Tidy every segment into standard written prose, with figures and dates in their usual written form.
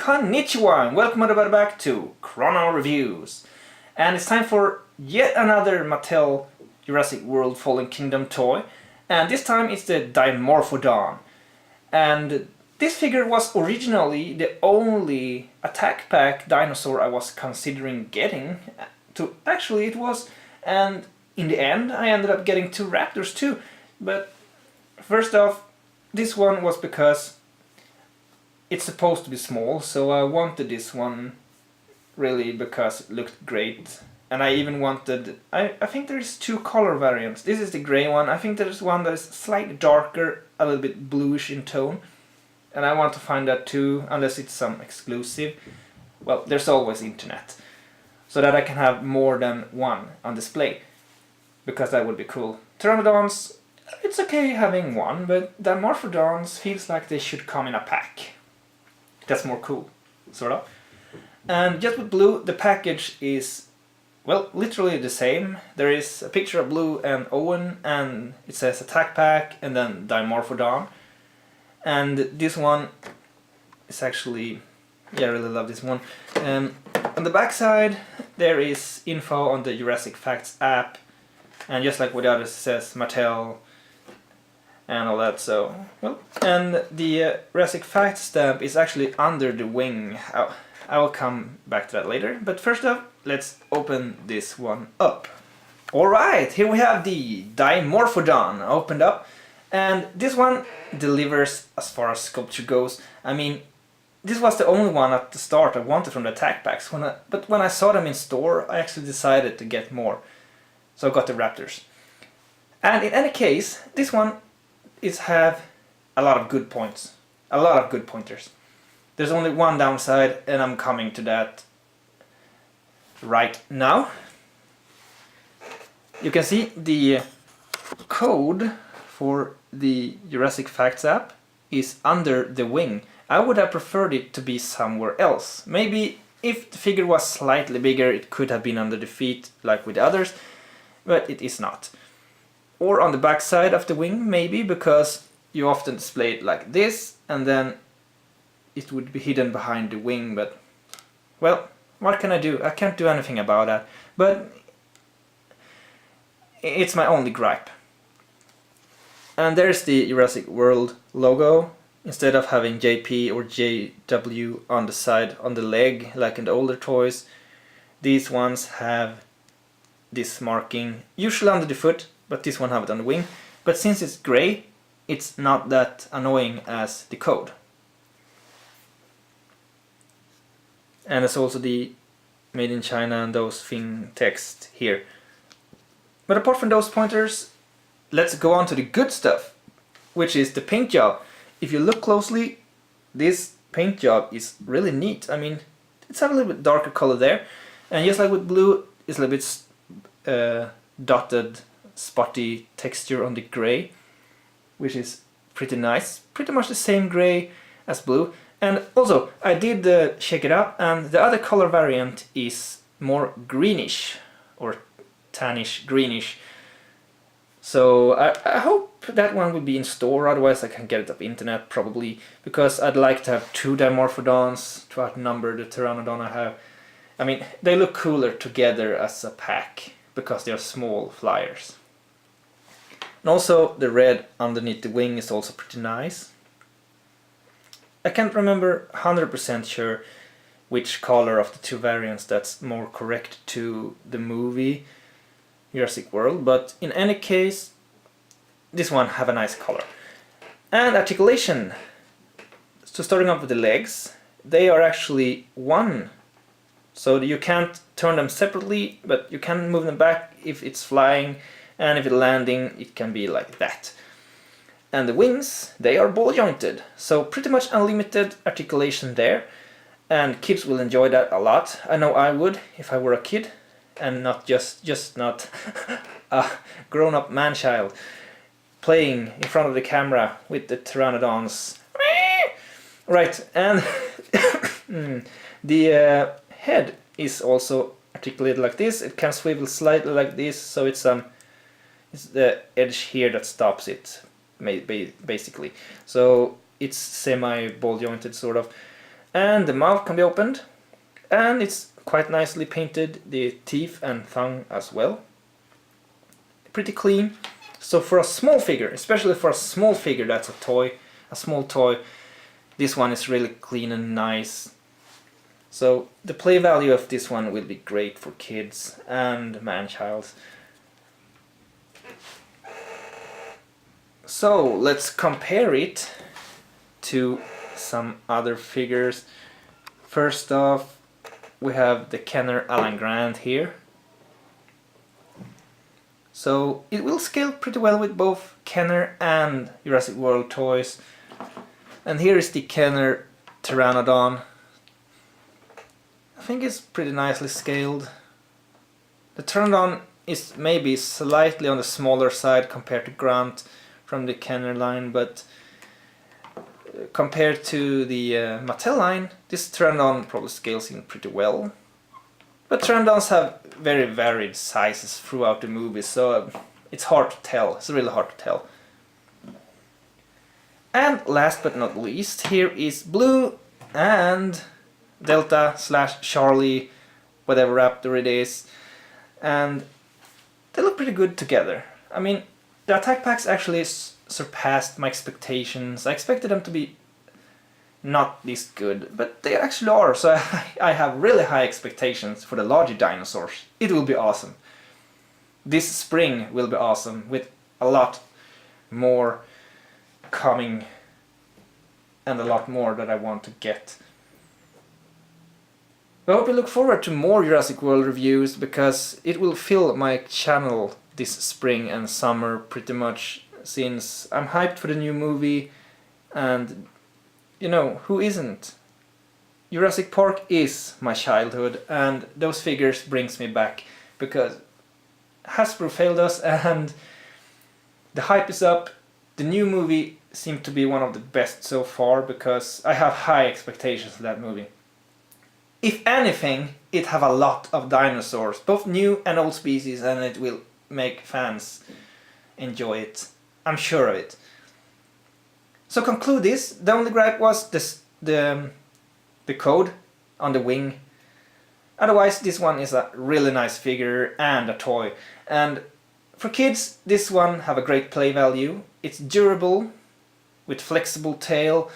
Konnichiwa and welcome everybody back to Chrono Reviews. And it's time for yet another Mattel Jurassic World Fallen Kingdom toy. And this time it's the Dimorphodon. And this figure was originally the only attack pack dinosaur I was considering getting. Actually it was, and in the end I ended up getting two raptors too. But first off, this one was because it's supposed to be small, so I wanted this one really because it looked great. And I even wanted, I think there's two color variants. This is the grey one. I think there's one that is slightly darker, a little bit bluish in tone. And I want to find that too, unless it's some exclusive. Well, there's always internet. So that I can have more than one on display. Because that would be cool. Pteranodons, it's okay having one, but Dimorphodons feels like they should come in a pack. That's more cool, sort of. And just with Blue, the package is, well, literally the same. There is a picture of Blue and Owen, and it says Attack Pack, and then Dimorphodon. And this one is actually, yeah, I really love this one. On the back side, there is info on the Jurassic Facts app, and just like with the others, it says Mattel and all that, so, well, and the Jurassic Facts stamp is actually under the wing. I will come back to that later, but first up, let's open this one up. Alright, here we have the Dimorphodon opened up, and this one delivers as far as sculpture goes. I mean, this was the only one at the start I wanted from the attack packs, but when I saw them in store, I actually decided to get more. So I got the Raptors. And in any case, this one have a lot of good points. A lot of good pointers. There's only one downside, and I'm coming to that right now. You can see the code for the Jurassic Facts app is under the wing. I would have preferred it to be somewhere else. Maybe if the figure was slightly bigger, it could have been under the feet like with the others, but it is not. Or on the back side of the wing, maybe, because you often display it like this, and then it would be hidden behind the wing, but, well, what can I do? I can't do anything about that, but it's my only gripe. And there's the Jurassic World logo. Instead of having JP or JW on the side, on the leg, like in the older toys, these ones have this marking, usually under the foot, but this one have it on the wing. But since it's grey, it's not that annoying as the code. And there's also the Made in China and those thing text here. But apart from those pointers, let's go on to the good stuff, which is the paint job. If you look closely, this paint job is really neat. I mean, it's a little bit darker color there, and just like with Blue, it's a little bit dotted, spotty texture on the grey, which is pretty nice. Pretty much the same grey as Blue. And also, I did check it out, and the other color variant is more greenish, or tannish greenish. So I hope that one will be in store, otherwise I can get it off internet probably, because I'd like to have two Dimorphodons to outnumber the Pteranodon I have. I mean, they look cooler together as a pack, because they are small flyers. And also the red underneath the wing is also pretty nice. I can't remember 100% sure which color of the two variants that's more correct to the movie Jurassic World, but in any case, this one have a nice color. And articulation. So starting off with the legs, they are actually one. So you can't turn them separately, but you can move them back if it's flying, and if it's landing, it can be like that. And the wings, they are ball jointed, so pretty much unlimited articulation there, and kids will enjoy that a lot. I know I would if I were a kid, and not just not a grown-up man-child playing in front of the camera with the Pteranodons. Right, and the head is also articulated like this. It can swivel slightly like this, so it's the edge here that stops it, basically. So it's semi ball jointed, sort of. And the mouth can be opened, and it's quite nicely painted, the teeth and tongue as well. Pretty clean. So for a small figure, especially for a small figure that's a small toy, this one is really clean and nice. So the play value of this one will be great for kids and man-childs. So let's compare it to some other figures. First off, we have the Kenner Alan Grant here. So it will scale pretty well with both Kenner and Jurassic World toys. And here is the Kenner Pteranodon. I think it's pretty nicely scaled. The Pteranodon is maybe slightly on the smaller side compared to Grant from the Kenner line, but compared to the Mattel line, this Pteranodon probably scales in pretty well. But Pteranodons have very varied sizes throughout the movie, so it's hard to tell. It's really hard to tell. And last but not least, here is Blue and Delta / Charlie, whatever raptor it is. And they look pretty good together. I mean, the attack packs actually surpassed my expectations. I expected them to be not this good, but they actually are, so I have really high expectations for the larger dinosaurs. It will be awesome. This spring will be awesome, with a lot more coming and a lot more that I want to get. I hope you look forward to more Jurassic World reviews, because it will fill my channel this spring and summer pretty much, since I'm hyped for the new movie. And you know, who isn't? Jurassic Park is my childhood, and those figures brings me back, because Hasbro failed us and the hype is up. The new movie seemed to be one of the best so far, because I have high expectations for that movie. If anything, it have a lot of dinosaurs, both new and old species, and it will make fans enjoy it. I'm sure of it. So conclude this, the only gripe was the code on the wing. Otherwise, this one is a really nice figure and a toy. And for kids, this one have a great play value. It's durable, with flexible tail,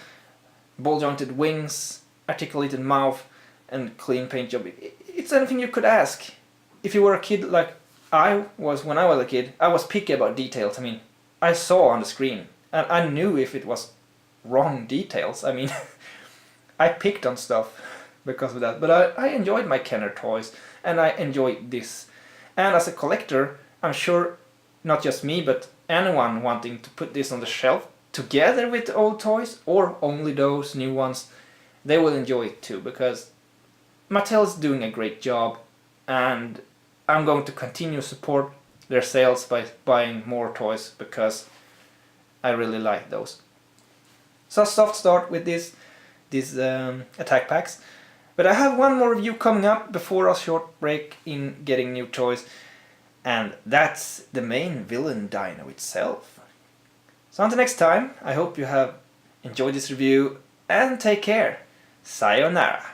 ball-jointed wings, articulated mouth, and clean paint job. It's anything you could ask. If you were a kid like I was when I was a kid, I was picky about details. I mean, I saw on the screen, and I knew if it was wrong details. I mean, I picked on stuff because of that. But I enjoyed my Kenner toys, and I enjoyed this. And as a collector, I'm sure not just me, but anyone wanting to put this on the shelf together with the old toys, or only those new ones, they will enjoy it too, because Mattel's doing a great job, and I'm going to continue support their sales by buying more toys, because I really like those. So a soft start with these attack packs. But I have one more review coming up before a short break in getting new toys, and that's the main villain dino itself. So until next time, I hope you have enjoyed this review, and take care. Sayonara.